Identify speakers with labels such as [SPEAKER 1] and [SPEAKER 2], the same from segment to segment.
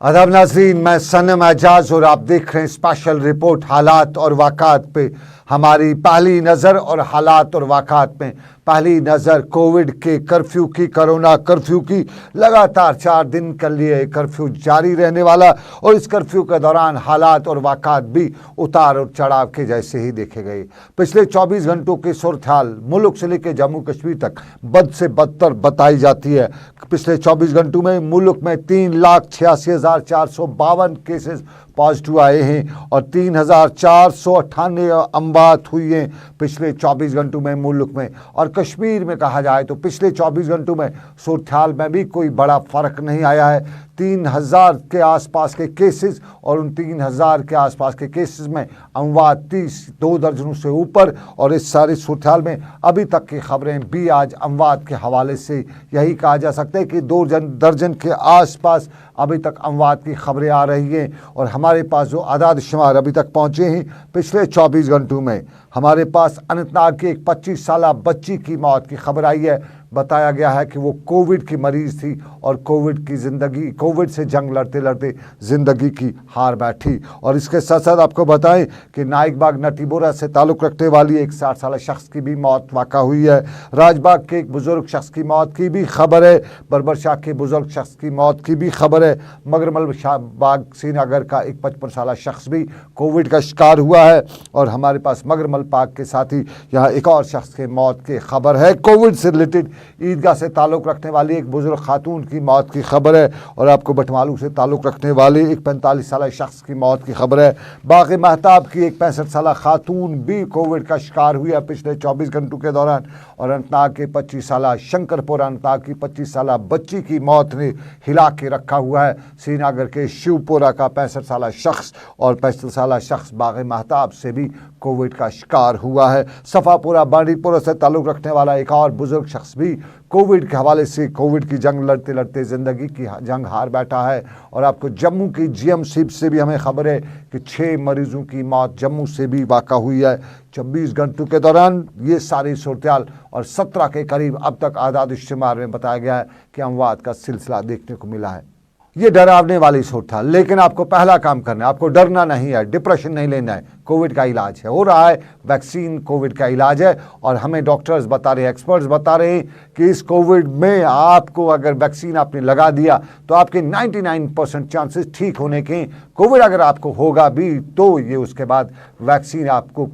[SPEAKER 1] आदाब नाज़रीन, मैं सनम एजाज और आप देख रहे हैं स्पेशल रिपोर्ट हालात और वाक़ात पे। हमारी पहली नज़र और हालात और वाक़ात में पहली नज़र कोविड के कर्फ्यू की, कोरोना कर्फ्यू की। लगातार 4 दिन के लिए कर्फ्यू जारी रहने वाला और इस कर्फ्यू के दौरान हालात और वाक़ात भी उतार और चढ़ाव के जैसे ही देखे गए। पिछले 24 घंटों की सूरत हाल मुल्क से लेकर जम्मू कश्मीर तक बद से बदतर बताई जाती है। पिछले 24 घंटों में मुल्क में 3,86,452 केसेस पॉजिटिव आए हैं और 3,498 अमवात हुई हैं पिछले 24 घंटों में मुल्क में। और कश्मीर में कहा जाए तो पिछले 24 घंटों में सूरत हाल में भी कोई बड़ा फ़र्क नहीं आया है। 3,000 के आसपास के केसेस और उन 3,000 के आसपास के केसेस में अमवात 2 दर्जनों से ऊपर। और इस सारी सूरत हाल में अभी तक की खबरें भी आज अमवात के हवाले से यही कहा जा सकता है कि 2 दर्जन के आसपास अभी तक अमवात की खबरें आ रही हैं। और हमारे पास जो आदाद शुमार अभी तक पहुँचे हैं पिछले 24 घंटों में, हमारे पास अनंतनाग की एक 25 साल बच्ची की मौत की खबर आई है। बताया गया है कि वो कोविड की मरीज़ थी और कोविड से जंग लड़ते लड़ते ज़िंदगी की हार बैठी। और इसके साथ साथ आपको बताएं कि नाइकबाग नटीबोरा से ताल्लुक़ रखने वाली एक 60 साल शख्स की भी मौत वाक़ा हुई है। राजबाग के एक बुज़ुर्ग शख्स की मौत की भी खबर है। बरबरशाह के बुज़ुर्ग शख्स की मौत की भी खबर है। मगरमल बाग श्रीनगर का एक 55 साल शख्स भी कोविड का शिकार हुआ है। और हमारे पास मगरमल पाक के साथ ही यहाँ एक और शख्स के मौत की खबर है। कोविड से रिलेटेड ईदगाह से ताल्लुक़ रखने वाली एक बुजुर्ग खातून की मौत की खबर है। और आपको बटमालू से ताल्लुक़ रखने वाले एक 45 साल शख्स की मौत की खबर है। बाग़ महताब की एक 65 साल खातून भी कोविड का शिकार हुई है पिछले 24 घंटों के दौरान। और अनंतनाग के 25 साल शंकरपुर अनंतनाग की 25 साल बच्ची की मौत ने हिला के रखा हुआ है। श्रीनगर के शिवपुरा का 65 साल शख्स और 65 साल शख्स बाग़ महताब से भी कोविड का शिकार हुआ है। सफ़ापुरा बांडीपुरा से ताल्लुक़ रखने वाला एक और बुजुर्ग शख्स भी कोविड के हवाले से कोविड की जंग लड़ते लड़ते ज़िंदगी की जंग हार बैठा है। और आपको जम्मू की GM से भी हमें खबर है कि 6 मरीज़ों की मौत जम्मू से भी वाक़ा हुई है 24 घंटों के दौरान। ये सारी सूरत और 17 के करीब अब तक आदाद शुमार में बताया गया है कि अमवात का सिलसिला देखने को मिला है। ये डरावने वाली सूरत हाल, लेकिन आपको पहला काम करना है, आपको डरना नहीं है, डिप्रेशन नहीं लेना है। कोविड का इलाज है, हो रहा है वैक्सीन, कोविड का इलाज है। और हमें डॉक्टर्स बता रहे हैं, एक्सपर्ट्स बता रहे हैं कि इस कोविड में आपको अगर वैक्सीन आपने लगा दिया तो आपके 99% चांसेस ठीक होने के। कोविड अगर आपको होगा भी तो ये उसके बाद वैक्सीन आपको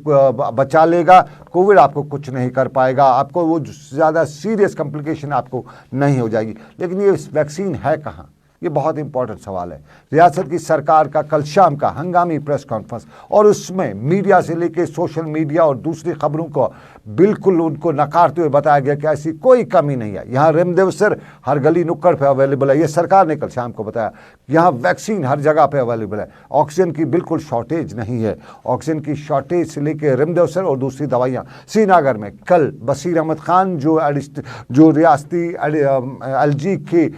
[SPEAKER 1] बचा लेगा, कोविड आपको कुछ नहीं कर पाएगा, आपको वो ज़्यादा सीरियस कॉम्प्लिकेशन आपको नहीं हो जाएगी। लेकिन ये वैक्सीन है कहाँ, ये बहुत इंपॉर्टेंट सवाल है। रियासत की सरकार का कल शाम का हंगामी प्रेस कॉन्फ्रेंस और उसमें मीडिया से लेकर सोशल मीडिया और दूसरी खबरों को बिल्कुल उनको नकारते हुए बताया गया कि ऐसी कोई कमी नहीं है। यहाँ रेमडेसिविर हर गली नुक्कड़ पे अवेलेबल है, ये सरकार ने कल शाम को बताया। यहाँ वैक्सीन हर जगह पे अवेलेबल है। ऑक्सीजन की बिल्कुल शॉर्टेज नहीं है। ऑक्सीजन की शॉर्टेज से लेकर रेमडेसिविर और दूसरी दवाइयाँ। श्रीनगर में कल बशीर अहमद खान जो रियासती LG के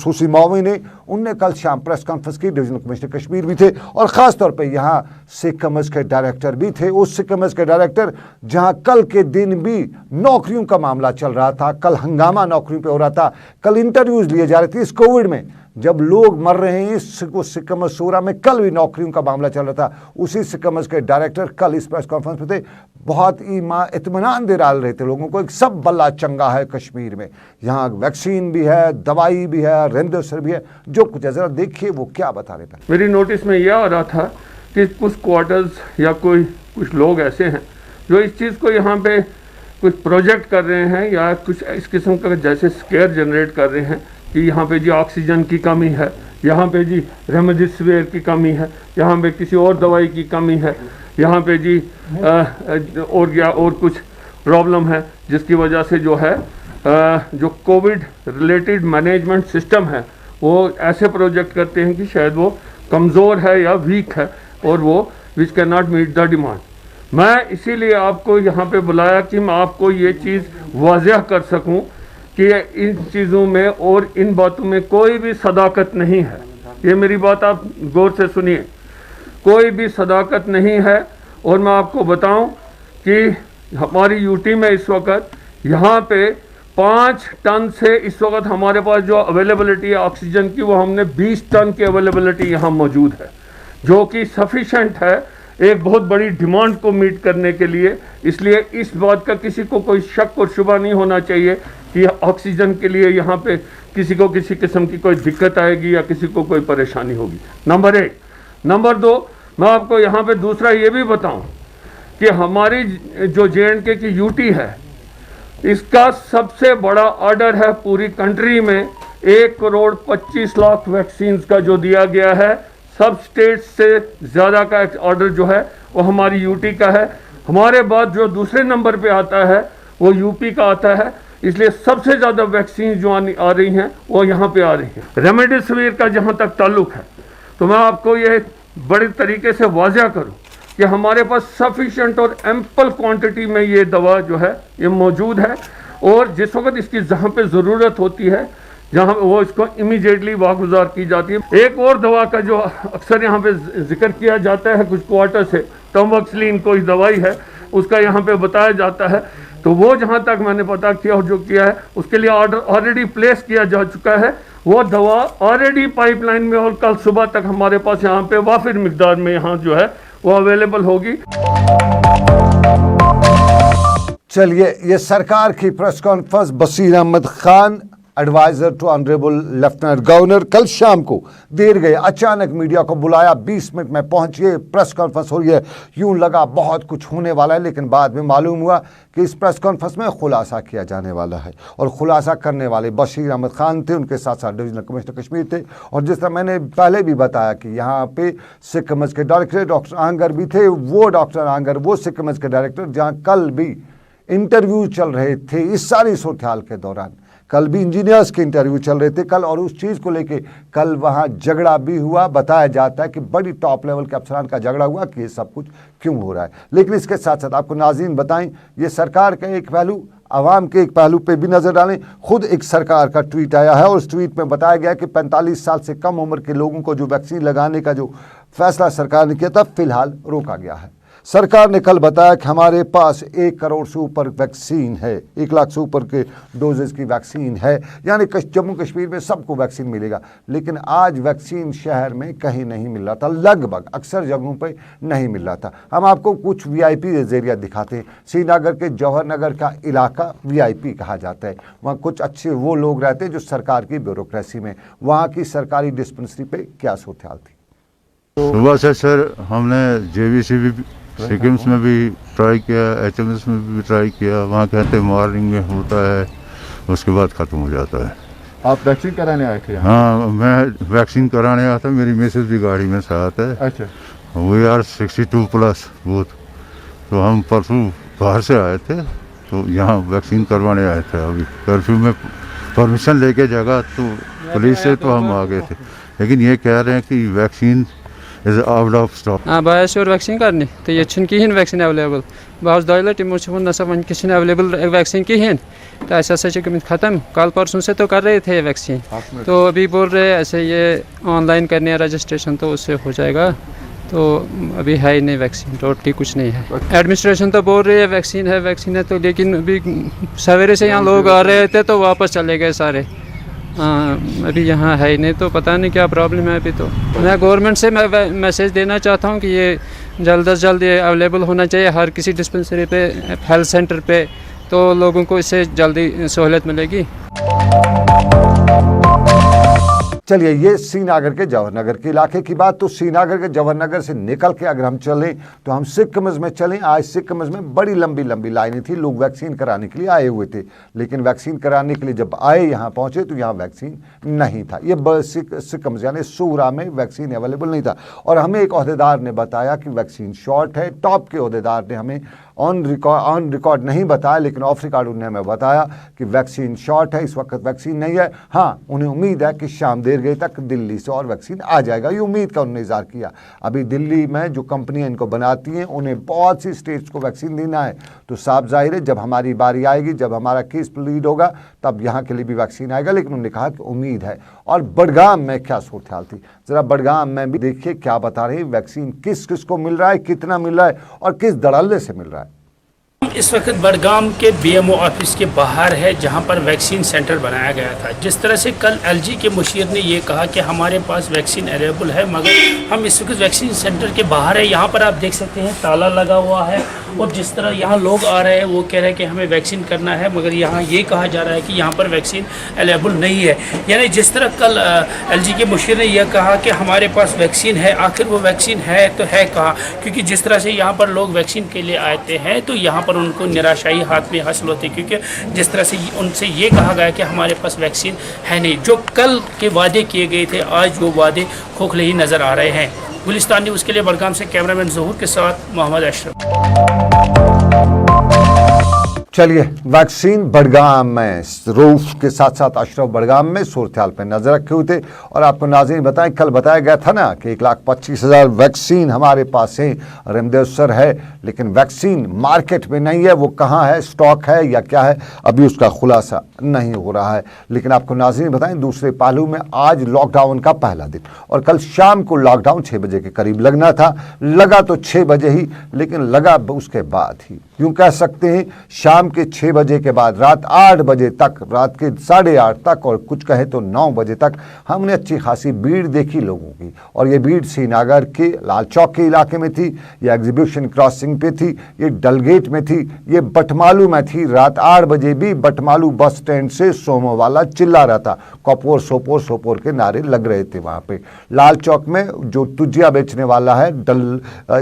[SPEAKER 1] खसूसी मुआविन ने, उनने कल शाम प्रेस कॉन्फ्रेंस की। डिविजनल कमिश्नर कश्मीर भी थे और ख़ास तौर पे यहाँ सिख कमेज के डायरेक्टर भी थे। उस सिख कमेज के डायरेक्टर जहाँ कल के दिन भी नौकरियों का मामला चल रहा था, कल हंगामा नौकरियों पे हो रहा था, कल इंटरव्यूज़ लिए जा रहे थे। इस कोविड में जब लोग मर रहे हैं सिख कमेज शोरा में कल भी नौकरियों का मामला चल रहा था। उसी सिख कमेज के डायरेक्टर कल इस प्रेस कॉन्फ्रेंस में थे, बहुत इत्मीनान दे डाल रहे थे लोगों को। एक सब बल्ला चंगा है कश्मीर में, यहाँ वैक्सीन भी है, दवाई भी है, रेमडेसिविर भी है, जो कुछ है। ज़रा देखिए वो क्या बता रहे थे।
[SPEAKER 2] मेरी नोटिस में यह आ रहा था कि कुछ क्वार्टर्स या कुछ लोग ऐसे हैं जो इस चीज़ को यहाँ पे कुछ प्रोजेक्ट कर रहे हैं या कुछ इस किस्म का जैसे स्केयर जनरेट कर रहे हैं कि यहाँ पे जी ऑक्सीजन की कमी है, यहाँ पे जी रेमडेसिविर की कमी है, यहाँ पे किसी और दवाई की कमी है, यहाँ पे जी और कुछ प्रॉब्लम है जिसकी वजह से जो है जो कोविड रिलेटेड मैनेजमेंट सिस्टम है वो ऐसे प्रोजेक्ट करते हैं कि शायद वो कमज़ोर है या वीक है और वो which can not meet the demand. मैं इसीलिए आपको यहाँ पे बुलाया कि मैं आपको ये चीज़ वाज़ह कर सकूँ कि इन चीज़ों में और इन बातों में कोई भी सदाकत नहीं है। ये मेरी बात आप गौर से सुनिए, कोई भी सदाकत नहीं है। और मैं आपको बताऊं कि हमारी यूटी में इस वक्त यहाँ पे 5 टन से इस वक्त हमारे पास जो अवेलेबिलिटी है ऑक्सीजन की, वो हमने 20 टन की अवेलेबिलिटी यहाँ मौजूद है, जो कि सफिशेंट है एक बहुत बड़ी डिमांड को मीट करने के लिए। इसलिए इस बात का किसी को कोई शक और शुबा नहीं होना चाहिए कि ऑक्सीजन के लिए यहाँ पे किसी को किसी किस्म की कोई दिक्कत आएगी या किसी को कोई परेशानी होगी। नंबर 1। नंबर 2, मैं आपको यहाँ पे दूसरा ये भी बताऊँ कि हमारी जो JNK की यूटी है, इसका सबसे बड़ा ऑर्डर है पूरी कंट्री में 1,25,00,000 वैक्सीन का जो दिया गया है। सब स्टेट से ज़्यादा का ऑर्डर जो है वो हमारी यूटी का है। हमारे बाद जो दूसरे नंबर पे आता है वो यूपी का आता है। इसलिए सबसे ज़्यादा वैक्सीन जो आ रही हैं वो यहाँ पे आ रही हैं। रेमडेसिविर का जहाँ तक ताल्लुक है, तो मैं आपको ये बड़े तरीके से वाज़ह करूँ कि हमारे पास सफिशेंट और एम्पल क्वांटिटी में ये दवा जो है ये मौजूद है, और जिस वक्त इसकी जहाँ पे ज़रूरत होती है, जहाँ वो इसको इमीडिएटली वागुजार की जाती है। एक और दवा का जो अक्सर यहाँ पे जिक्र किया जाता है कुछ क्वार्टर से, टॉमवैक्सलिन कोई दवाई है, उसका यहाँ पे बताया जाता है। तो वो जहाँ तक मैंने पता किया और जो किया है, उसके लिए ऑर्डर ऑलरेडी प्लेस किया जा चुका है। वो दवा ऑलरेडी पाइपलाइन में और कल सुबह तक हमारे पास यहाँ पे वाफिर मिकदार में यहाँ जो है वो अवेलेबल होगी।
[SPEAKER 1] चलिए, ये सरकार की press conference, Bashir Ahmed Khan adviser to honourable lieutenant governor, कल शाम को देर गए अचानक मीडिया को बुलाया, 20 मिनट में पहुंचिए, प्रेस कॉन्फ्रेंस हो रही है। यूं लगा बहुत कुछ होने वाला है, लेकिन बाद में मालूम हुआ कि इस प्रेस कॉन्फ्रेंस में खुलासा किया जाने वाला है, और खुलासा करने वाले बशीर अहमद खान थे, उनके साथ साथ डिविजनल कमिश्नर कश्मीर थे, और जिस तरह मैंने पहले भी बताया कि यहाँ पे सिख कमिज के डायरेक्टर डॉक्टर आंगर भी थे। वो डॉक्टर आंगर वो सिख कमिज के डायरेक्टर जहाँ कल भी इंटरव्यू चल रहे थे इस सारी सूरत-ए-हाल के दौरान, कल भी इंजीनियर्स के इंटरव्यू चल रहे थे कल, और उस चीज़ को लेके कल वहाँ झगड़ा भी हुआ। बताया जाता है कि बड़ी टॉप लेवल के अफसरान का झगड़ा हुआ कि ये सब कुछ क्यों हो रहा है। लेकिन इसके साथ साथ आपको नाज़रीन बताएं, ये सरकार का एक पहलू, आवाम के एक पहलू पे भी नज़र डालें। खुद एक सरकार का ट्वीट आया है, और उस ट्वीट में बताया गया कि 45 साल से कम उम्र के लोगों को जो वैक्सीन लगाने का जो फैसला सरकार ने किया था, फिलहाल रोका गया है। सरकार ने कल बताया कि हमारे पास 1 करोड़ से ऊपर वैक्सीन है, 1 लाख से ऊपर के डोजेस की वैक्सीन है, यानी जम्मू कश्मीर में सबको वैक्सीन मिलेगा। लेकिन आज वैक्सीन शहर में कहीं नहीं मिल रहा था, लगभग अक्सर जगहों पे नहीं मिल रहा था। हम आपको कुछ VIP एरिया दिखाते हैं। श्रीनगर के जौहर नगर का इलाका VIP कहा जाता है। वहाँ कुछ अच्छे वो लोग रहते हैं जो सरकार की ब्यूरोक्रेसी में, वहाँ की सरकारी डिस्पेंसरी पे क्या सूरत-ए-हाल थी?
[SPEAKER 3] सुबह से सर हमने JVC भी सिक्किम्स में भी ट्राई किया, HMS में भी ट्राई किया। वहाँ कहते मॉर्निंग में होता है, उसके बाद ख़त्म हो जाता है।
[SPEAKER 4] आप वैक्सीन कराने आए थे?
[SPEAKER 3] हाँ, मैं वैक्सीन कराने आया था, मेरी मिसेज भी गाड़ी में साथ है।
[SPEAKER 4] अच्छा।
[SPEAKER 3] We are 62+ booth. तो हम परसों बाहर से आए थे, तो यहाँ वैक्सीन करवाने आए थे। अभी कर्फ्यू में परमिशन लेके जगह तो पुलिस से तो हम आ गए थे, लेकिन ये कह रहे हैं कि vaccine is out of stock.
[SPEAKER 5] बस और वैक्सीन करने तो ये कहें वैक्सीन अवेलेबल, बहुत 2 लट तमो वो नसा वन किसी अवेलेबल वैक्सीन कहें, तो ऐसा गमित ख़त्म। कल परसों से तो कर रहे थे वैक्सीन, तो अभी बोल रहे ऐसे ये ऑनलाइन करने रजिस्ट्रेशन, तो उससे हो जाएगा। तो अभी है ही नहीं वैक्सीन, टोटली कुछ नहीं है। एडमिनिस्ट्रेशन तो बोल रही है वैक्सीन है तो, लेकिन अभी सवेरे से यहाँ लोग आ रहे थे तो वापस चले गए सारे। अभी यहाँ है ही नहीं, तो पता नहीं क्या प्रॉब्लम है अभी। तो मैं गवर्नमेंट से मैसेज देना चाहता हूँ कि ये जल्द से जल्द ये अवेलेबल होना चाहिए हर किसी डिस्पेंसरी पे, हेल्थ सेंटर पे, तो लोगों को इससे जल्दी सहूलियत मिलेगी।
[SPEAKER 1] चलिए, ये श्रीनगर के जौहर नगर के इलाके की बात। तो श्रीनगर के जौहर नगर से निकल के अगर हम चलें तो हम सिख कमिज में चलें। आज सिख कमिज में बड़ी लंबी लाइनें थी, लोग वैक्सीन कराने के लिए आए हुए थे, लेकिन वैक्सीन कराने के लिए जब आए यहाँ पहुँचे तो यहाँ वैक्सीन नहीं था। ये सिख कमिज यानी सूरा में वैक्सीन अवेलेबल नहीं था, और हमें एक ओहदेदार ने बताया कि वैक्सीन शॉर्ट है। टॉप के ओहदेदार ने हमें ऑन रिकॉर्ड नहीं बताया, लेकिन ऑफ रिकॉर्ड उन्होंने हमें बताया कि वैक्सीन शॉर्ट है, इस वक्त वैक्सीन नहीं है। हाँ, उन्हें उम्मीद है कि शाम देर गई तक दिल्ली से और वैक्सीन आ जाएगा, ये उम्मीद का उन्होंने इज़हार किया। अभी दिल्ली में जो कंपनियां इनको बनाती हैं उन्हें बहुत सी स्टेट्स को वैक्सीन देना है, तो साफ जाहिर है जब हमारी बारी आएगी, जब हमारा केस प्लीड होगा, तब यहाँ के लिए भी वैक्सीन आएगा। लेकिन उन्होंने कहा कि उम्मीद है। और बडगाम में क्या सूरत-ए-हाल थी, ज़रा बडगाम में भी देखिए क्या बता रहे हैं, वैक्सीन किस किस को मिल रहा है, कितना मिल रहा है और किस धड़ल्ले से मिल रहा है।
[SPEAKER 6] इस वक्त बडगाम के बीएमओ ऑफिस के बाहर है, जहां पर वैक्सीन सेंटर बनाया गया था। जिस तरह से कल एलजी के मुशीर ने ये कहा कि हमारे पास वैक्सीन अवेलेबल है, मगर हम इस वक्त वैक्सीन सेंटर के बाहर है। यहाँ पर आप देख सकते हैं ताला लगा हुआ है, और जिस तरह यहाँ लोग आ रहे हैं वो कह रहे हैं कि हमें वैक्सीन करना है, मगर यहाँ ये कहा जा रहा है कि यहाँ पर वैक्सीन अवेलेबल नहीं है। यानी जिस तरह कल एलजी के मुशीर ने यह कहा कि हमारे पास वैक्सीन है, आखिर वो वैक्सीन है तो है कहाँ? क्योंकि जिस तरह से यहाँ पर लोग वैक्सीन के लिए आते हैं तो यहाँ पर उनको निराशाई हाथ में हासिल होती है, क्योंकि जिस तरह से उनसे ये कहा गया कि हमारे पास वैक्सीन है नहीं। जो कल के वादे किए गए थे, आज वो वादे खोखले ही नज़र आ रहे हैं। गुलिस्तान न्यूज़ के लिए बडगाम से कैमरामैन ज़हूर के साथ मोहम्मद अशरफ।
[SPEAKER 1] चलिए, वैक्सीन बडगाम में रूफ के साथ साथ अशरफ बडगाम में सूरत हाल पर नजर रखे हुए थे। और आपको नाज़रीन बताएं, कल बताया गया था ना कि 1,25,000 वैक्सीन हमारे पास है, रेमडेसिविर है, लेकिन वैक्सीन मार्केट में नहीं है। वो कहाँ है, स्टॉक है या क्या है, अभी उसका खुलासा नहीं हो रहा है। लेकिन आपको नाज़रीन बताएं, दूसरे पहलू में आज लॉकडाउन का पहला दिन, और कल शाम को लॉकडाउन 6 बजे के करीब लगना था। लगा तो 6 बजे ही, लेकिन लगा उसके बाद ही। यूँ कह सकते हैं शाम के 6 बजे के बाद रात 8 बजे तक, रात के 8:30 तक, और कुछ कहे तो 9 बजे तक हमने अच्छी खासी भीड़ देखी लोगों की। और ये भीड़ श्रीनगर के लाल चौक के इलाके में थी, ये एग्जीबिशन क्रॉसिंग पे थी, ये डलगेट में थी, ये बटमालू में थी। रात 8 बजे भी बटमालू बस स्टैंड से सोमोवाला चिल्ला रहा था, कपोर सोपोर सोपोर के नारे लग रहे थे वहाँ पे। लाल चौक में जो तुजिया बेचने वाला है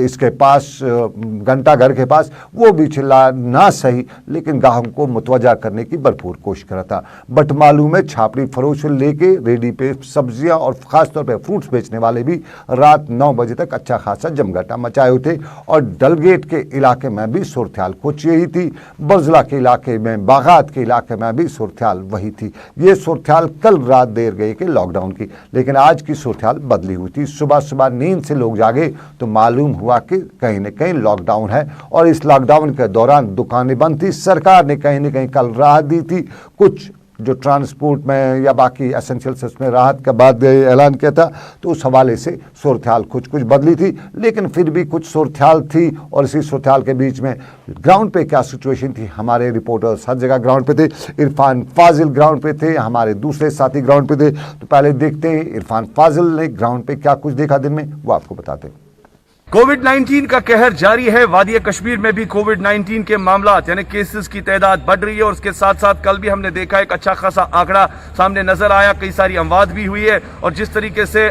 [SPEAKER 1] इसके पास, घंटा घर के पास, वो भी चिल्ला ना सही, लेकिन गाहकों को मुतवजा करने की भरपूर कोशिश कर रहा था। बटमालू में छापड़ी फरोश से लेके रेडी पे सब्जियां और खासतौर पे फ्रूट्स बेचने वाले भी रात 9 बजे तक अच्छा खासा जमघटा मचाए हुए थे। और डलगेट के इलाके में भी सूरत हाल कुछ यही थी, बजला के इलाके में, बागात के इलाके में भी सूरत हाल वही थी। ये सूरत हाल कल रात देर गई के लॉकडाउन की, लेकिन आज की सूरत हाल बदली हुई थी। सुबह सुबह नींद से लोग जागे तो मालूम हुआ कि कहीं न कहीं लॉकडाउन है, और इस लॉकडाउन के दौरान दुकानें बंद थी। सरकार ने कहीं न कहीं कल राहत दी थी, कुछ जो ट्रांसपोर्ट में या बाकी एसेंशियल्स उसमें राहत के बाद ऐलान किया था, तो उस हवाले से सूरत हाल कुछ बदली थी, लेकिन फिर भी कुछ सूरत हाल थी। और इसी सूरत हाल के बीच में ग्राउंड पे क्या सिचुएशन थी, हमारे रिपोर्टर्स हर जगह ग्राउंड पे थे। इरफान फाजिल ग्राउंड पे थे, हमारे दूसरे साथी ग्राउंड पे थे। तो पहले देखते हैं इरफान फाजिल ने ग्राउंड पे क्या कुछ देखा दिन में, वो आपको बताते हैं।
[SPEAKER 7] कोविड-19 का कहर जारी है। वादी कश्मीर में भी कोविड-19 के मामला यानी केसेस की तादाद बढ़ रही है, और उसके साथ साथ कल भी हमने देखा एक अच्छा खासा आंकड़ा सामने नजर आया, कई सारी अमवात भी हुई है। और जिस तरीके से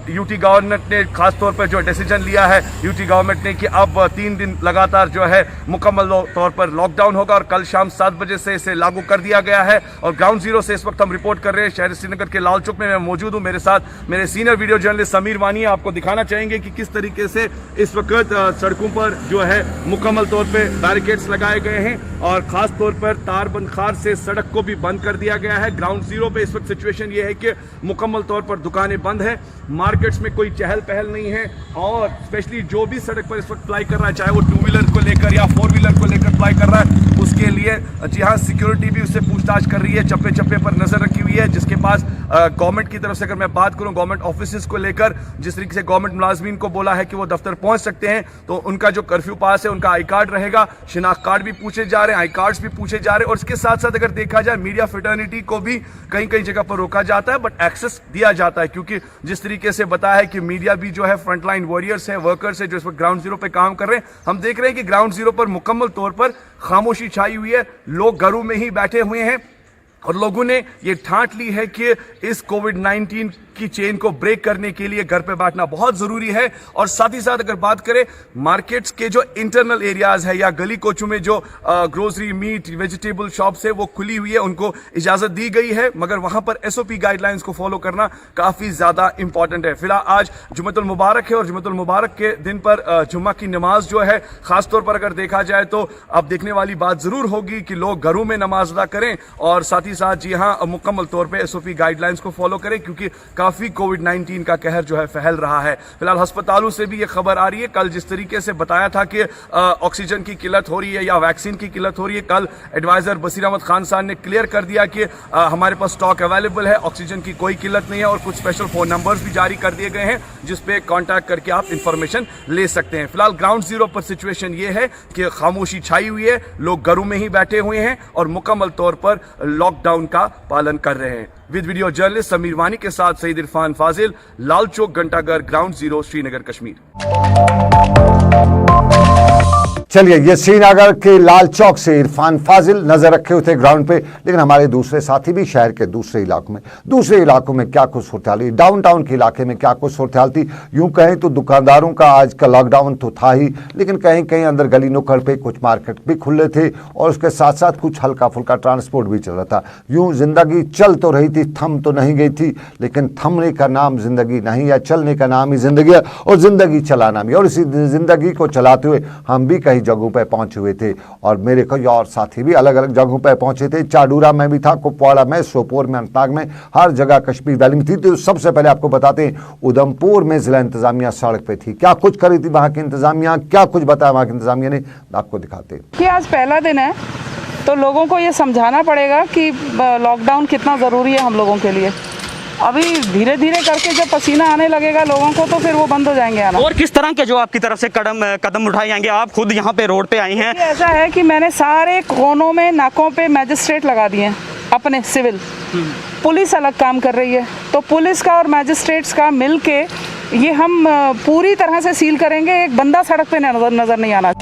[SPEAKER 7] यूटी गवर्नमेंट ने खासतौर पर जो डिसीजन लिया है यूटी गवर्नमेंट ने कि अब 3 दिन लगातार जो है मुकम्मल तौर पर लॉकडाउन होगा, और कल शाम 7 बजे से इसे लागू कर दिया गया है। और ग्राउंड जीरो से इस वक्त हम रिपोर्ट कर रहे हैं शहर श्रीनगर के लाल चौक में। मैं मौजूद हूँ, मेरे साथ मेरे सीनियर वीडियो जर्नलिस्ट समीर वानी। आपको दिखाना चाहेंगे कि किस तरीके से इस वक्त सड़कों पर जो है मुकम्मल तौर पे बैरिकेड्स लगाए गए हैं, और खास तौर पर तारबंद खार से सड़क को भी बंद कर दिया गया है। ग्राउंड जीरो पे इस वक्त सिचुएशन ये है कि मुकम्मल तौर पर दुकानें बंद है, मार्केट्स में कोई चहल पहल नहीं है। और स्पेशली जो भी सड़क पर इस वक्त फ्लाई कर रहा है, चाहे वो 2 व्हीलर को लेकर या 4 व्हीलर को लेकर फ्लाई कर रहा है, उसके लिए जी हाँ सिक्योरिटी भी उससे पूछताछ कर रही है, चप्पे चप्पे पर नजर रखी हुई है। जिसके पास गवर्नमेंट की तरफ से अगर मैं बात करूं, गवर्नमेंट ऑफिस को लेकर जिस तरीके से गवर्नमेंट मुलाजमीन को बोला है कि वो दफ्तर पहुंच सकते हैं, तो उनका जो कर्फ्यू पास है, उनका आई कार्ड रहेगा, शिनाख्त कार्ड भी पूछे जा रहे हैं, आई कार्ड्स भी पूछे जा रहे हैं। और इसके साथ साथ अगर देखा जाए मीडिया फ्रेटर्निटी को भी कई कई जगह पर रोका जाता है, बट एक्सेस दिया जाता है, क्योंकि जिस तरीके से बताया है कि मीडिया भी जो है फ्रंटलाइन वॉरियर्स है, वर्कर्स है, जो इस वक्त ग्राउंड जीरो पे काम कर रहे हैं। हम देख रहे हैं कि ग्राउंड जीरो पर मुकम्मल तौर पर खामोशी छाई हुई है, लोग घरों में ही बैठे हुए हैं, और लोगों ने ये ठान ली है कि इस कोविड-19 की चेन को ब्रेक करने के लिए घर पे बैठना बहुत जरूरी है। और साथ ही साथ अगर बात करें मार्केट्स के जो इंटरनल एरियाज है या गली कोचों में जो ग्रोसरी, मीट, वेजिटेबल शॉप्स है वो खुली हुई है, उनको इजाजत दी गई है, मगर वहां पर एसओपी गाइडलाइंस को फॉलो करना काफी ज्यादा इंपॉर्टेंट है। फिलहाल आज जुम्मतुल मुबारक है, और जुम्मतुल मुबारक के दिन पर जुम्मा की नमाज जो है खासतौर पर अगर देखा जाए तो अब देखने वाली बात जरूर होगी कि लोग घरों में नमाज अदा करें, और साथ ही साथ जी हाँ मुकम्मल तौर पर एसओपी गाइडलाइंस को फॉलो करें, क्योंकि काफी कोविड-19 का कहर जो है फैल रहा है। फिलहाल अस्पतालों से भी ये खबर आ रही है, कल जिस तरीके से बताया था कि ऑक्सीजन की किल्लत हो रही है या वैक्सीन की किल्लत हो रही है, कल एडवाइजर बसीर अहमद खान साहब ने क्लियर कर दिया कि हमारे पास स्टॉक अवेलेबल है, ऑक्सीजन की कोई किल्लत नहीं है और कुछ स्पेशल फोन नंबर्स भी जारी कर दिए गए हैं जिस पे कांटेक्ट करके आप इंफॉर्मेशन ले सकते हैं। फिलहाल ग्राउंड जीरो पर सिचुएशन ये है कि खामोशी छाई हुई है, लोग घरों में ही बैठे हुए हैं और मुकम्मल तौर पर लॉकडाउन का पालन कर रहे हैं। विद वीडियो जर्नलिस्ट समीर वानी के साथ सईद इरफान फाजिल, लाल चौक घंटाघर, ग्राउंड जीरो, श्रीनगर, कश्मीर।
[SPEAKER 1] चलिए, ये श्रीनगर के लाल चौक से इरफान फाजिल नजर रखे हुए थे ग्राउंड पे, लेकिन हमारे दूसरे साथी भी शहर के दूसरे इलाकों में क्या कुछ सूरत हाल, डाउनटाउन के इलाके में क्या कुछ सूरत हाल थी। यूं कहें तो दुकानदारों का आज का लॉकडाउन तो था ही, लेकिन कहीं कहीं अंदर गली नुक्कड़ पे कुछ मार्केट भी खुले थे और उसके साथ साथ कुछ हल्का फुल्का ट्रांसपोर्ट भी चल रहा था। यूं जिंदगी चल तो रही थी, थम तो नहीं गई थी, लेकिन थमने का नाम जिंदगी नहीं है, चलने का नाम ही जिंदगी है और जिंदगी चलाना भी। और इसी जिंदगी को चलाते हुए हम भी कई जगहों पर पहुंचे हुए थे और मेरे कई और साथी भी अलग अलग जगहों पर पहुंचे थे। चाडूरा में भी था, कुपवाड़ा में, सोपोर में, अनंतनाग में, हर जगह कश्मीर वैली में थी। तो सबसे पहले आपको बताते हैं उधमपुर में जिला इंतजामिया सड़क पे थी, क्या कुछ करी थी वहां की इंतजामिया, क्या कुछ बताया वहां की इंतजामिया ने, आपको दिखाते हैं।
[SPEAKER 8] कि आज पहला दिन है तो लोगों को ये समझाना पड़ेगा कि लॉकडाउन कितना ज़रूरी है हम लोगों के लिए। अभी धीरे धीरे करके जब पसीना आने लगेगा लोगों को तो फिर वो बंद हो जाएंगे आना।
[SPEAKER 9] और किस तरह के जो आपकी तरफ से कदम उठाए जाएंगे? आप खुद यहाँ पे रोड पे आई हैं।
[SPEAKER 8] ऐसा है कि मैंने सारे कोनों में, नाकों पे मैजिस्ट्रेट लगा दिए हैं अपने सिविल। पुलिस अलग काम कर रही है, तो पुलिस का और मैजिस्ट्रेट्स का मिल के ये हम पूरी तरह से सील करेंगे, एक बंदा सड़क पे नजर नहीं आना।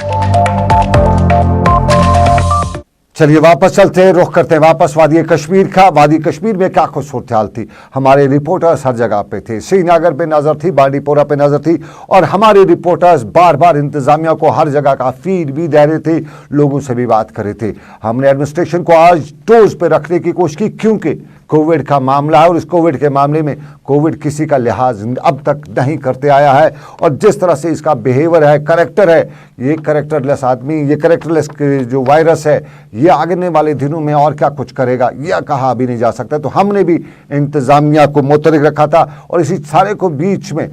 [SPEAKER 1] चलिए वापस चलते हैं, रुख करते हैं वापस वादी कश्मीर का। वादी कश्मीर में क्या कुछ सूरत हाल थी, हमारे रिपोर्टर्स हर जगह पे थे। श्रीनगर पे नजर थी, बांडीपोरा पे नजर थी और हमारे रिपोर्टर्स बार बार इंतजामिया को हर जगह का फीड भी दे रहे थे, लोगों से भी बात कर रहे थे। हमने एडमिनिस्ट्रेशन को आज टोज पे रखने की कोशिश की, क्योंकि कोविड का मामला है और इस कोविड के मामले में कोविड किसी का लिहाज अब तक नहीं करते आया है। और जिस तरह से इसका बिहेवियर है, करैक्टर है, ये करैक्टरलेस आदमी, ये करैक्टरलेस जो वायरस है, ये आगे वाले दिनों में और क्या कुछ करेगा यह कहा भी नहीं जा सकता। तो हमने भी इंतजामिया को मुतरक रखा था और इसी सारे को बीच में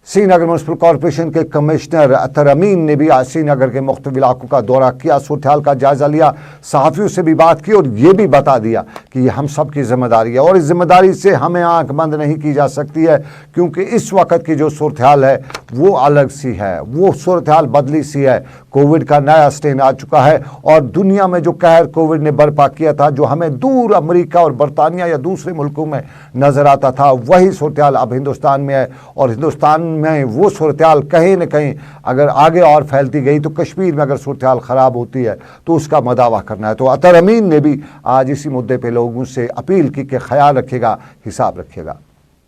[SPEAKER 1] श्रीनगर म्यूनसिपल कॉरपोरेशन के कमिश्नर अतर अमीन ने भी आज श्रीनगर के मुख्तलिफ इलाकों का दौरा किया, सूरत हाल का जायजा लिया, सहाफ़ियों से भी बात की और ये भी बता दिया कि ये हम सब की जिम्मेदारी है और इस जिम्मेदारी से हमें आंख बंद नहीं की जा सकती है, क्योंकि इस वक्त की जो सूरत हाल है वो अलग सी है, वो सूरत हाल बदली सी है। कोविड का नया स्ट्रेन आ चुका है और दुनिया में जो कहर कोविड ने बर्पा किया था, जो हमें दूर अमेरिका और बरतानिया या दूसरे मुल्कों में नजर आता था, वही सूरत हाल अब हिंदुस्तान में है। और हिंदुस्तान में वो सूरत हाल कहीं न कहीं अगर आगे और फैलती गई तो कश्मीर में अगर सूरत हाल ख़राब होती है तो उसका मदावा करना है। तो अतर अमीन ने भी आज इसी मुद्दे पे लोगों से अपील की कि ख्याल रखिएगा, हिसाब रखिएगा।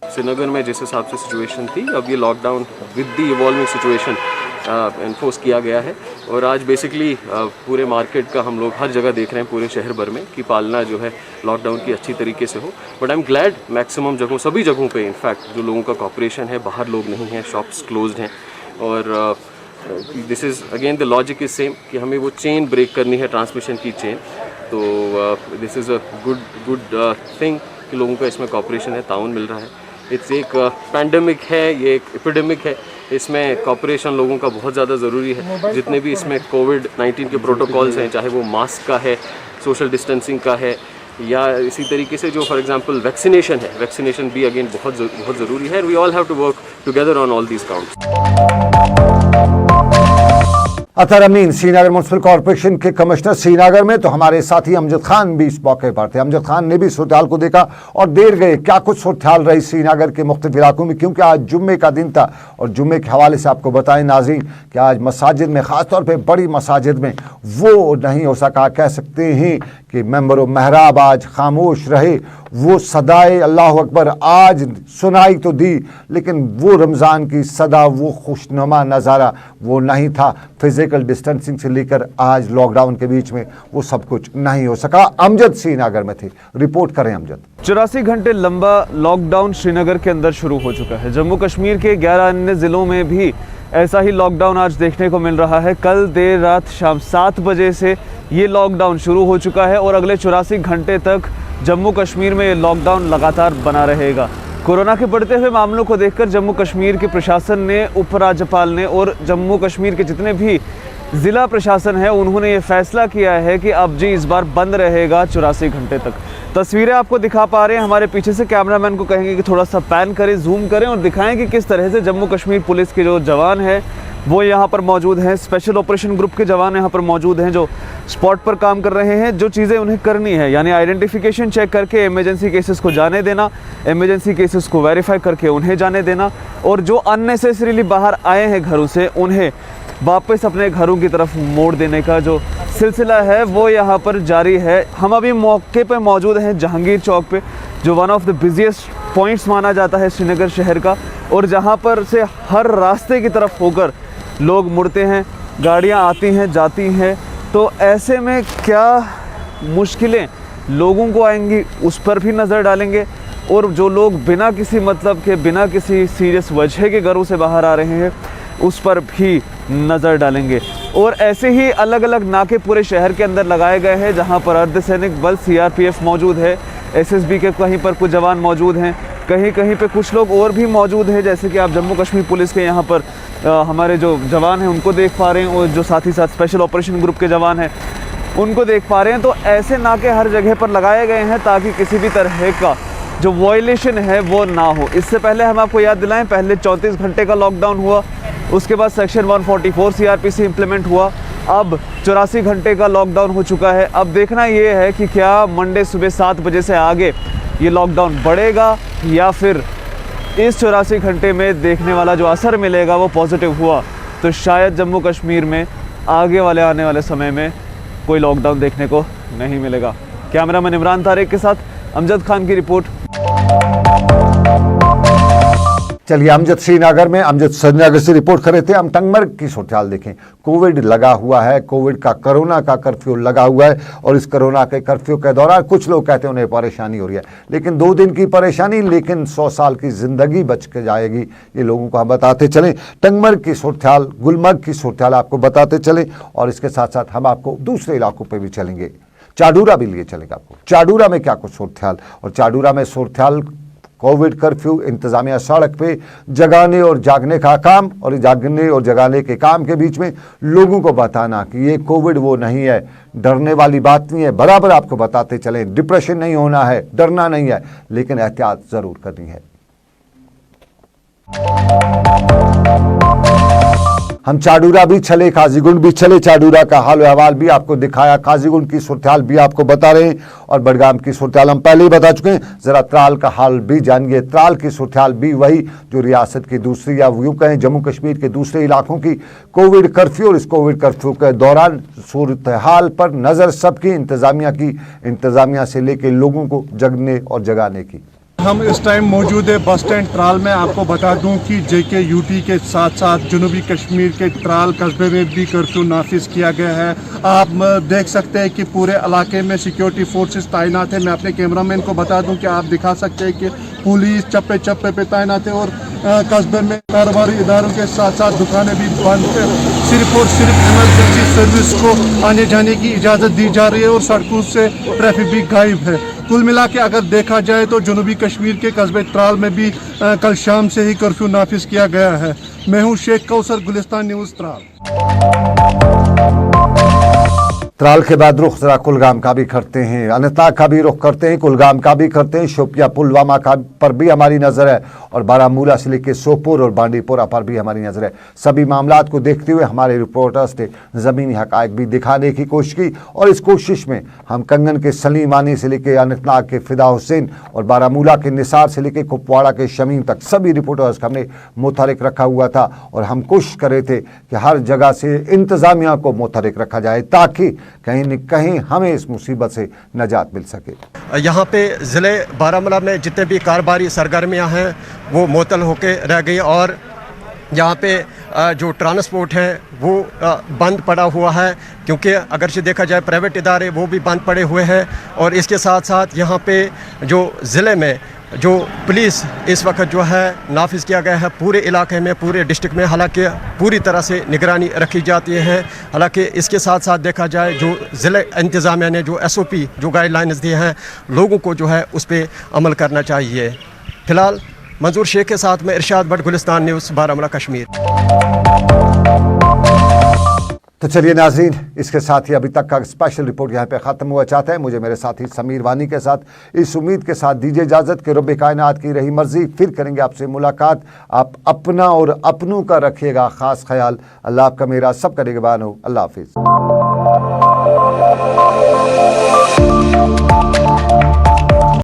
[SPEAKER 10] श्रीनगर में जिस हिसाब से सिचुएशन थी, अब ये lockdown with the evolving situation enforce किया गया है और आज बेसिकली पूरे मार्केट का हम लोग हर जगह देख रहे हैं पूरे शहर भर में कि पालना जो है लॉकडाउन की अच्छी तरीके से हो। But I am glad maximum जगहों, सभी जगहों पे इनफैक्ट जो लोगों का कॉपरेशन है, बाहर लोग नहीं हैं, शॉप्स क्लोज्ड हैं और this is again the logic is same कि हमें वो चेन ब्रेक करनी है, ट्रांसमिशन की चेन। तो this is a good thing कि लोगों का इसमें कॉपरेशन है, ताउन मिल रहा है। इट्स एक पैंडेमिक है, ये एक एपिडेमिक है, इसमें कॉपरेशन लोगों का बहुत ज़्यादा ज़रूरी है। जितने भी इसमें कोविड-19 के प्रोटोकॉल्स हैं, चाहे वो मास्क का है, सोशल डिस्टेंसिंग का है या इसी तरीके से जो फॉर एग्जांपल वैक्सीनेशन है, वैक्सीनेशन भी अगेन बहुत ज़रूरी है। We all have to work together on all these counts.
[SPEAKER 1] Athar Amin Srinagar municipal corporation के कमिश्नर श्रीनगर में, तो हमारे साथी अमजद खान भी इस मौके पर थे। अमजद खान ने भी सूरत हाल को देखा और देर गए क्या कुछ सूरत हाल रही श्रीनगर के मुख्तलिफ इलाकों में, क्योंकि आज जुम्मे का दिन था और जुम्मे के हवाले से आपको बताएं नाज़रीन कि आज मसाजिद में, ख़ासतौर पर बड़ी मसाजिद में वो नहीं हो सका, कह सकते हैं कि मेंबर महराब आज खामोश रहे। वो सदाए अल्लाह अकबर आज सुनाई तो दी, लेकिन वो रमज़ान की सदा, वो खुशनुमा नज़ारा वो नहीं था। फिजिकल डिस्टेंसिंग से लेकर आज लॉकडाउन के बीच में वो सब कुछ नहीं हो सका। अमजद श्रीनगर में थे, रिपोर्ट करें अमजद।
[SPEAKER 11] 84 घंटे लंबा लॉकडाउन श्रीनगर के अंदर शुरू हो चुका है। जम्मू कश्मीर के 11 अन्य ज़िलों में भी ऐसा ही लॉकडाउन आज देखने को मिल रहा है। कल देर रात शाम 7 बजे से ये लॉकडाउन शुरू हो चुका है और अगले 84 घंटे तक जम्मू कश्मीर में ये लॉकडाउन लगातार बना रहेगा। कोरोना के बढ़ते हुए मामलों को देखकर जम्मू कश्मीर के प्रशासन ने, उपराज्यपाल ने और जम्मू कश्मीर के जितने भी ज़िला प्रशासन है उन्होंने ये फैसला किया है कि अब जी इस बार बंद रहेगा 84 घंटे तक। तस्वीरें आपको दिखा पा रहे हैं, हमारे पीछे से कैमरामैन को कहेंगे कि थोड़ा सा पैन करें, जूम करें और दिखाएं कि किस तरह से जम्मू कश्मीर पुलिस के जो जवान हैं वो यहाँ पर मौजूद हैं। स्पेशल ऑपरेशन ग्रुप के जवान यहाँ पर मौजूद हैं जो स्पॉट पर काम कर रहे हैं। जो चीज़ें उन्हें करनी है यानी आइडेंटिफिकेशन चेक करके इमरजेंसी केसेस को जाने देना, इमरजेंसी केसेस को वेरीफाई करके उन्हें जाने देना और जो अननेसेसरीली बाहर आए हैं घरों से उन्हें वापस अपने घरों की तरफ मोड़ देने का जो सिलसिला है वो यहाँ पर जारी है। हम अभी मौके पर मौजूद हैं जहांगीर चौक पे, जो one of the busiest points माना जाता है श्रीनगर शहर का, और जहाँ पर से हर रास्ते की तरफ होकर लोग मुड़ते हैं, गाड़ियाँ आती हैं जाती हैं। तो ऐसे में क्या मुश्किलें लोगों को आएंगी उस पर भी नज़र डालेंगे और जो लोग बिना किसी मतलब के, बिना किसी सीरियस वजह के घरों से बाहर आ रहे हैं उस पर भी नज़र डालेंगे। और ऐसे ही अलग अलग नाके पूरे शहर के अंदर लगाए गए हैं जहां पर अर्धसैनिक बल सीआरपीएफ मौजूद है, एसएसबी के कहीं पर कुछ जवान मौजूद हैं, कहीं कहीं पे कुछ लोग और भी मौजूद हैं, जैसे कि आप जम्मू कश्मीर पुलिस के यहाँ पर हमारे जो जवान हैं उनको देख पा रहे हैं और जो साथ ही साथ स्पेशल ऑपरेशन ग्रुप के जवान हैं उनको देख पा रहे हैं। तो ऐसे नाके हर जगह पर लगाए गए हैं ताकि किसी भी तरह का जो वायलेशन है वो ना हो। इससे पहले हम आपको याद दिलाएं, पहले 34 घंटे का लॉकडाउन हुआ, उसके बाद सेक्शन 144 सीआरपीसी इम्प्लीमेंट हुआ, अब 84 घंटे का लॉकडाउन हो चुका है। अब देखना ये है कि क्या मंडे सुबह 7 बजे से आगे ये लॉकडाउन बढ़ेगा या फिर इस 84 घंटे में देखने वाला जो असर मिलेगा वो पॉजिटिव हुआ तो शायद जम्मू कश्मीर में आगे वाले आने वाले समय में कोई लॉकडाउन देखने को नहीं मिलेगा। कैमरामैन इमरान तारिक के साथ अमजद खान की रिपोर्ट।
[SPEAKER 1] चलिए अमजद श्रीनगर में, अमजद श्रीनगर से रिपोर्ट कर रहे थे। हम टंगमर्ग की सूरत देखें। कोविड लगा हुआ है, कोविड का कोरोना का कर्फ्यू लगा हुआ है और इस कोरोना के कर्फ्यू के दौरान कुछ लोग कहते हैं उन्हें परेशानी हो रही है, लेकिन 2 दिन की परेशानी लेकिन 100 साल की जिंदगी बच के जाएगी, ये लोगों को हम बताते चलें। टंगमर्ग की सूरत, गुलमर्ग की सूरत आपको बताते चलें और इसके साथ साथ हम आपको दूसरे इलाकों पर भी चलेंगे, चाडूरा भी लिए चलेंगे आपको। चाडूरा में क्या कुछ सूरत और चाडूरा में सूरत कोविड कर्फ्यू, इंतजामिया सड़क पे जगाने और जागने का काम और जागने और जगाने के काम के बीच में लोगों को बताना कि ये कोविड वो नहीं है, डरने वाली बात नहीं है, बराबर आपको बताते चलें। डिप्रेशन नहीं होना है, डरना नहीं है, लेकिन एहतियात ज़रूर करनी है। हम चाडूरा भी चले, काजीगुंड भी चले, चाडूरा का हाल अहवाल भी आपको दिखाया, काजीगुंड की सूरत भी आपको बता रहे हैं और बडगाम की सूरत हम पहले ही बता चुके हैं। ज़रा त्राल का हाल भी जानिए। त्राल की सूरत भी वही जो रियासत की दूसरी या यूँ कहें जम्मू कश्मीर के दूसरे इलाकों की कोविड कर्फ्यू और इस कोविड कर्फ्यू के दौरान सूरत हाल पर नज़र सबकी इंतज़ामिया से लेकर लोगों को जगने और जगाने की।
[SPEAKER 12] हम इस टाइम मौजूद है बस स्टैंड त्राल में। आपको बता दूं कि जेके यूटी के साथ साथ जनूबी कश्मीर के त्राल कस्बे में भी कर्फ्यू नाफिज किया गया है। आप देख सकते हैं कि पूरे इलाके में सिक्योरिटी फोर्सेस तैनात है। मैं अपने कैमरामैन को बता दूं कि आप दिखा सकते हैं कि पुलिस चप्पे चप्पे पे तैनात है और कस्बे में कारोबारी इदारों के साथ साथ दुकानें भी बंद है। सिर्फ और सिर्फ इमरजेंसी सर्विस को आने जाने की इजाज़त दी जा रही है और सड़कों से ट्रैफिक भी गायब है। कुल मिला के अगर देखा जाए तो जनूबी कश्मीर के कस्बे त्राल में भी कल शाम से ही कर्फ्यू नाफिज किया गया है। मैं हूं शेख कौसर, गुलिस्तान न्यूज़ त्राल।
[SPEAKER 1] त्राल के बाद रुख जरा कुलगाम का भी करते हैं, अनंतनाग का भी रुख करते हैं, कुलगाम का भी करते हैं, शोपिया पुलवामा का पर भी हमारी नज़र है और बारामूला से लेकर सोपोर और बांडीपोरा पर भी हमारी नज़र है। सभी मामलात को देखते हुए हमारे रिपोर्टर्स ने ज़मीनी हक़ाइक़ भी दिखाने की कोशिश की और इस कोशिश में हम कंगन के सलीमानी से लेकर अनंतनाग के फिदा हुसैन और बारामूला के निसार से लेकर कुपवाड़ा के शमीम तक सभी रिपोर्टर्स का हमने मुतहरिक रखा हुआ था और हम कोशिश कर रहे थे कि हर जगह से इंतज़ामिया को मुतहरिक रखा जाए ताकि कहीं न कहीं हमें इस मुसीबत से नजात मिल सके।
[SPEAKER 13] यहाँ पे ज़िले बारामूला में जितने भी कारोबारी सरगर्मियाँ हैं वो मुअत्तल होके रह गई और यहाँ पे जो ट्रांसपोर्ट है वो बंद पड़ा हुआ है, क्योंकि अगर से देखा जाए प्राइवेट इदारे वो भी बंद पड़े हुए हैं। और इसके साथ साथ यहाँ पे जो ज़िले में जो पुलिस इस वक्त जो है नाफिज किया गया है पूरे इलाके में, पूरे डिस्ट्रिक्ट में, हालांकि पूरी तरह से निगरानी रखी जाती है। हालांकि इसके साथ साथ देखा जाए जो ज़िले इंतज़ामिया ने जो SOP जो गाइडलाइंस दिए हैं लोगों को जो है उस पर अमल करना चाहिए। फ़िलहाल मंजूर शेख के साथ में इरशाद भट्ट, गुलिस्तान न्यूज़, बारामूला कश्मीर।
[SPEAKER 1] तो चलिए नाज़रीन, इसके साथ ही अभी तक का स्पेशल रिपोर्ट यहाँ पे ख़त्म हुआ चाहता है। मुझे मेरे साथी समीर वानी के साथ इस उम्मीद के साथ दीजिए इजाज़त कि रब्बे कायनात की रही मर्जी, फिर करेंगे आपसे मुलाकात। आप अपना और अपनों का रखिएगा ख़ास ख्याल। अल्लाह आपका मेरा सब करेगा बानो। अल्लाह हाफिज़।